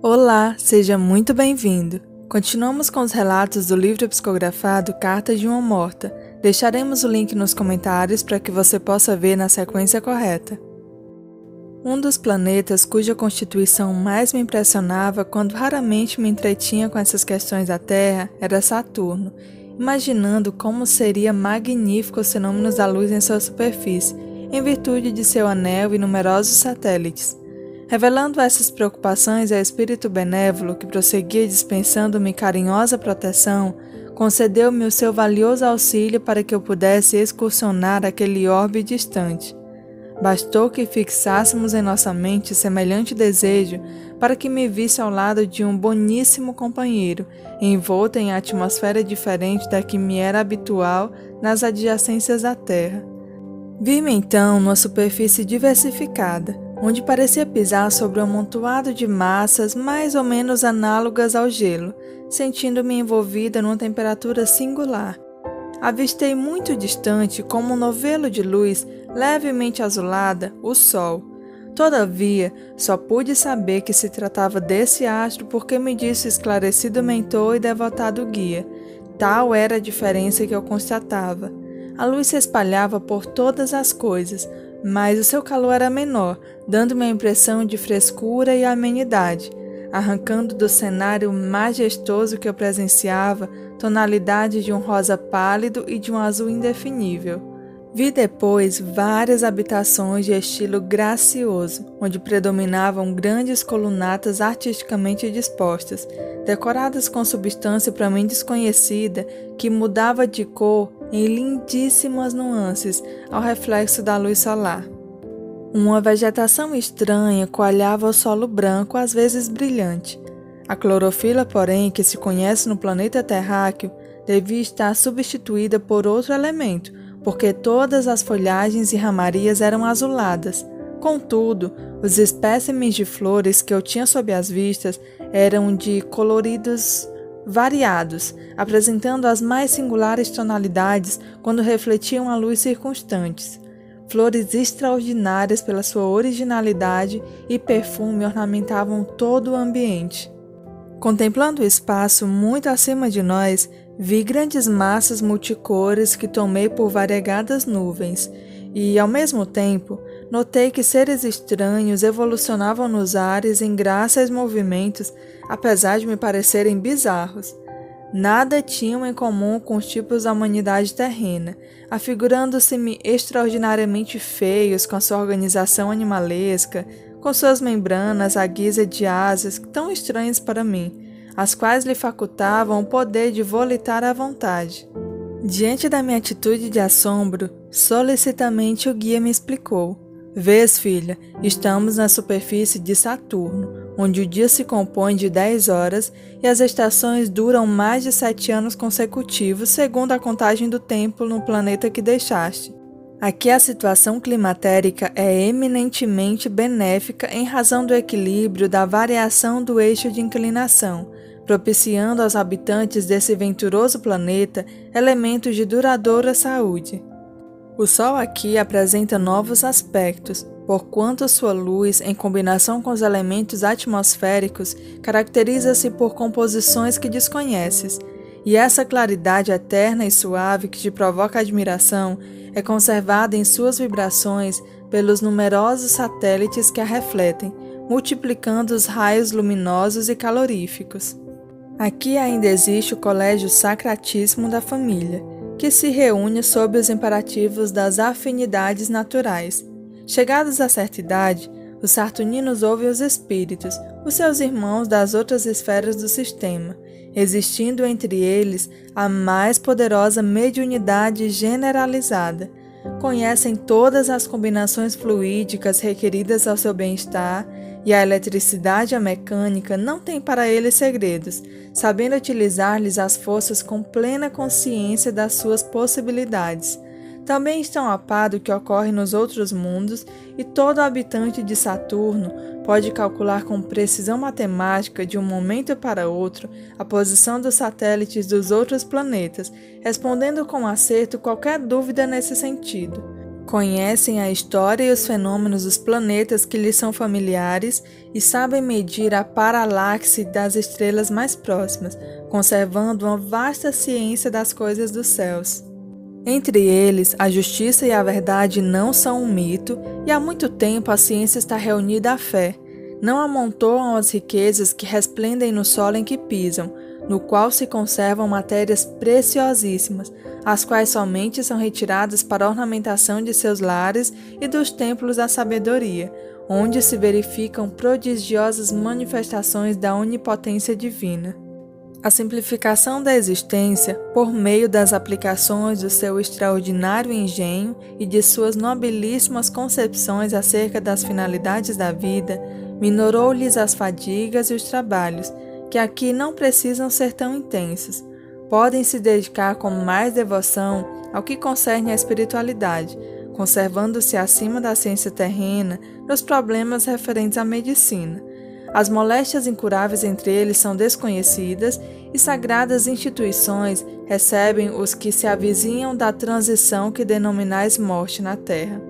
Olá, seja muito bem-vindo. Continuamos com os relatos do livro psicografado Cartas de uma Morta. Deixaremos o link nos comentários para que você possa ver na sequência correta. Um dos planetas cuja constituição mais me impressionava quando raramente me entretinha com essas questões da Terra era Saturno, imaginando como seria magnífico os fenômenos da luz em sua superfície, em virtude de seu anel e numerosos satélites. Revelando essas preocupações ao espírito benévolo que prosseguia dispensando-me carinhosa proteção, concedeu-me o seu valioso auxílio para que eu pudesse excursionar aquele orbe distante. Bastou que fixássemos em nossa mente semelhante desejo para que me visse ao lado de um boníssimo companheiro, envolto em atmosfera diferente da que me era habitual nas adjacências da Terra. Vi-me então numa superfície diversificada, onde parecia pisar sobre um amontoado de massas mais ou menos análogas ao gelo, sentindo-me envolvida numa temperatura singular. Avistei muito distante, como um novelo de luz levemente azulada, o Sol. Todavia, só pude saber que se tratava desse astro porque me disse o esclarecido mentor e devotado guia. Tal era a diferença que eu constatava. A luz se espalhava por todas as coisas, mas o seu calor era menor, dando-me a impressão de frescura e amenidade, arrancando do cenário majestoso que eu presenciava tonalidades de um rosa pálido e de um azul indefinível. Vi depois várias habitações de estilo gracioso, onde predominavam grandes colunatas artisticamente dispostas, decoradas com substância para mim desconhecida, que mudava de cor em lindíssimas nuances ao reflexo da luz solar. Uma vegetação estranha coalhava o solo branco, às vezes brilhante. A clorofila, porém, que se conhece no planeta terráqueo, devia estar substituída por outro elemento, porque todas as folhagens e ramarias eram azuladas. Contudo, os espécimes de flores que eu tinha sob as vistas eram de coloridos variados, apresentando as mais singulares tonalidades quando refletiam a luz circunstantes. Flores extraordinárias pela sua originalidade e perfume ornamentavam todo o ambiente. Contemplando o espaço muito acima de nós, vi grandes massas multicores que tomei por variegadas nuvens e, ao mesmo tempo, notei que seres estranhos evolucionavam nos ares em gráceis movimentos, apesar de me parecerem bizarros. Nada tinham em comum com os tipos da humanidade terrena, afigurando-se-me extraordinariamente feios com a sua organização animalesca, com suas membranas à guisa de asas tão estranhas para mim, as quais lhe facultavam o poder de volitar à vontade. Diante da minha atitude de assombro, solicitamente o guia me explicou: "Vês, filha, estamos na superfície de Saturno, onde o dia se compõe de 10 horas e as estações duram mais de 7 anos consecutivos, segundo a contagem do tempo no planeta que deixaste. Aqui a situação climatérica é eminentemente benéfica em razão do equilíbrio da variação do eixo de inclinação, propiciando aos habitantes desse venturoso planeta elementos de duradoura saúde. O Sol aqui apresenta novos aspectos, porquanto sua luz, em combinação com os elementos atmosféricos, caracteriza-se por composições que desconheces, e essa claridade eterna e suave que te provoca admiração é conservada em suas vibrações pelos numerosos satélites que a refletem, multiplicando os raios luminosos e caloríficos. Aqui ainda existe o Colégio Sacratíssimo da Família, que se reúne sob os imperativos das afinidades naturais. Chegados a certa idade, os saturninos ouvem os espíritos, os seus irmãos das outras esferas do sistema, existindo entre eles a mais poderosa mediunidade generalizada. Conhecem todas as combinações fluídicas requeridas ao seu bem-estar, e a eletricidade e a mecânica não têm para eles segredos, sabendo utilizar-lhes as forças com plena consciência das suas possibilidades. Também estão a par do que ocorre nos outros mundos, e todo habitante de Saturno pode calcular com precisão matemática de um momento para outro a posição dos satélites dos outros planetas, respondendo com acerto qualquer dúvida nesse sentido. Conhecem a história e os fenômenos dos planetas que lhes são familiares e sabem medir a paralaxe das estrelas mais próximas, conservando uma vasta ciência das coisas dos céus. Entre eles, a justiça e a verdade não são um mito, e há muito tempo a ciência está reunida à fé. Não amontoam as riquezas que resplendem no solo em que pisam, no qual se conservam matérias preciosíssimas, as quais somente são retiradas para a ornamentação de seus lares e dos templos da sabedoria, onde se verificam prodigiosas manifestações da onipotência divina. A simplificação da existência, por meio das aplicações do seu extraordinário engenho e de suas nobilíssimas concepções acerca das finalidades da vida, minorou-lhes as fadigas e os trabalhos, que aqui não precisam ser tão intensos. Podem se dedicar com mais devoção ao que concerne à espiritualidade, conservando-se acima da ciência terrena nos problemas referentes à medicina. As moléstias incuráveis entre eles são desconhecidas e sagradas instituições recebem os que se avizinham da transição que denominais morte na terra.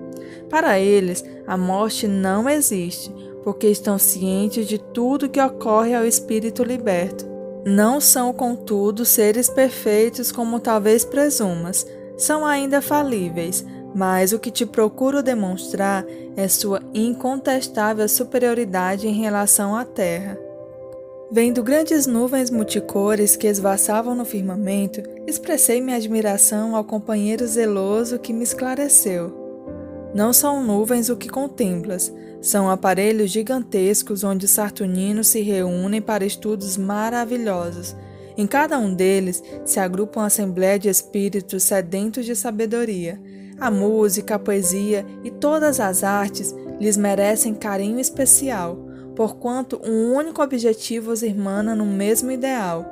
Para eles, a morte não existe, porque estão cientes de tudo que ocorre ao espírito liberto. Não são, contudo, seres perfeitos como talvez presumas, são ainda falíveis, mas o que te procuro demonstrar é sua incontestável superioridade em relação à terra. Vendo grandes nuvens multicores que esvaçavam no firmamento, expressei minha admiração ao companheiro zeloso que me esclareceu. Não são nuvens o que contemplas, são aparelhos gigantescos onde os saturninos se reúnem para estudos maravilhosos. Em cada um deles se agrupa uma assembleia de espíritos sedentos de sabedoria. A música, a poesia e todas as artes lhes merecem carinho especial, porquanto um único objetivo os irmana no mesmo ideal,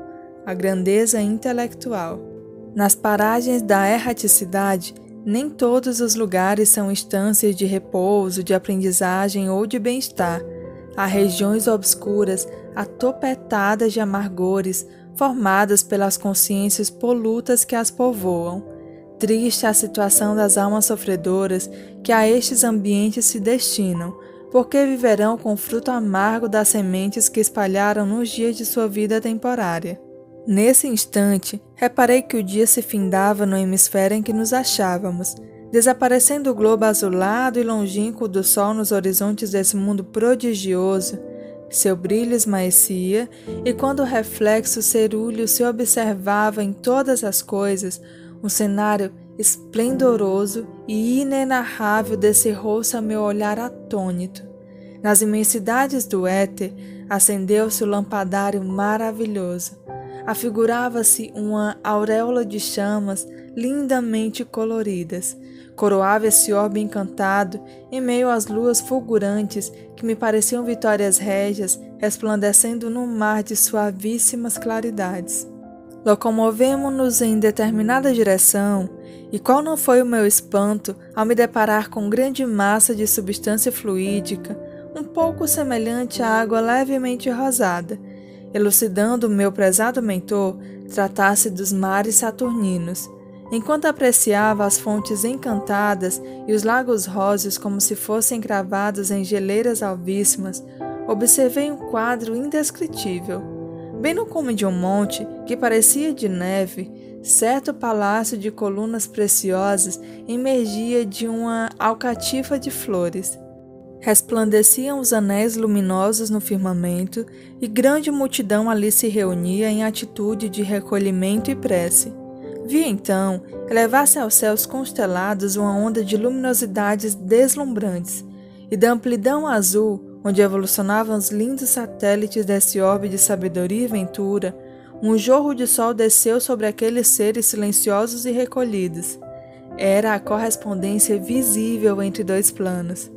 a grandeza intelectual. Nas paragens da erraticidade, nem todos os lugares são instâncias de repouso, de aprendizagem ou de bem-estar. Há regiões obscuras, atopetadas de amargores, formadas pelas consciências polutas que as povoam. Triste a situação das almas sofredoras que a estes ambientes se destinam, porque viverão com o fruto amargo das sementes que espalharam nos dias de sua vida temporária. Nesse instante, reparei que o dia se findava no hemisfério em que nos achávamos, desaparecendo o globo azulado e longínquo do sol nos horizontes desse mundo prodigioso. Seu brilho esmaecia, e quando o reflexo cerúleo se observava em todas as coisas, um cenário esplendoroso e inenarrável descerrou-se a meu olhar atônito. Nas imensidades do éter, acendeu-se o lampadário maravilhoso. Afigurava-se uma auréola de chamas lindamente coloridas. Coroava esse orbe encantado em meio às luas fulgurantes que me pareciam vitórias régias resplandecendo no mar de suavíssimas claridades. Locomovemo-nos em determinada direção, e qual não foi o meu espanto ao me deparar com grande massa de substância fluídica, um pouco semelhante à água levemente rosada, elucidando o meu prezado mentor tratasse dos mares saturninos. Enquanto apreciava as fontes encantadas e os lagos róseos como se fossem cravados em geleiras alvíssimas, observei um quadro indescritível. Bem no cume de um monte, que parecia de neve, certo palácio de colunas preciosas emergia de uma alcatifa de flores. Resplandeciam os anéis luminosos no firmamento, e grande multidão ali se reunia em atitude de recolhimento e prece. Vi então elevar-se aos céus constelados uma onda de luminosidades deslumbrantes, e da amplidão azul, onde evolucionavam os lindos satélites desse orbe de sabedoria e ventura, um jorro de sol desceu sobre aqueles seres silenciosos e recolhidos. Era a correspondência visível entre dois planos.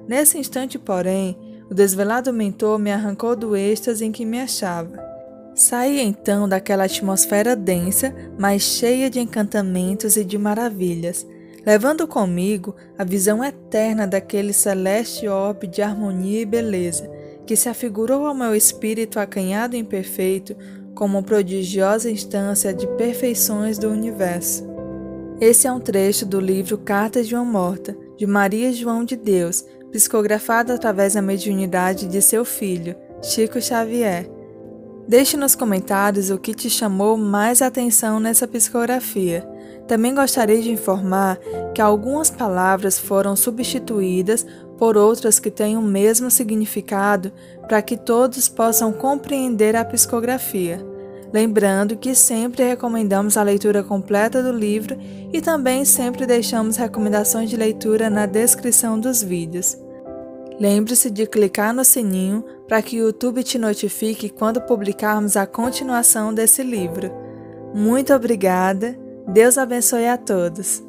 Nesse instante, porém, o desvelado mentor me arrancou do êxtase em que me achava. Saí então daquela atmosfera densa, mas cheia de encantamentos e de maravilhas, levando comigo a visão eterna daquele celeste orbe de harmonia e beleza, que se afigurou ao meu espírito acanhado e imperfeito como prodigiosa instância de perfeições do universo. Esse é um trecho do livro Cartas de uma Morta, de Maria João de Deus, psicografado através da mediunidade de seu filho, Chico Xavier. Deixe nos comentários o que te chamou mais atenção nessa psicografia. Também gostaria de informar que algumas palavras foram substituídas por outras que têm o mesmo significado para que todos possam compreender a psicografia. Lembrando que sempre recomendamos a leitura completa do livro e também sempre deixamos recomendações de leitura na descrição dos vídeos. Lembre-se de clicar no sininho para que o YouTube te notifique quando publicarmos a continuação desse livro. Muito obrigada, Deus abençoe a todos.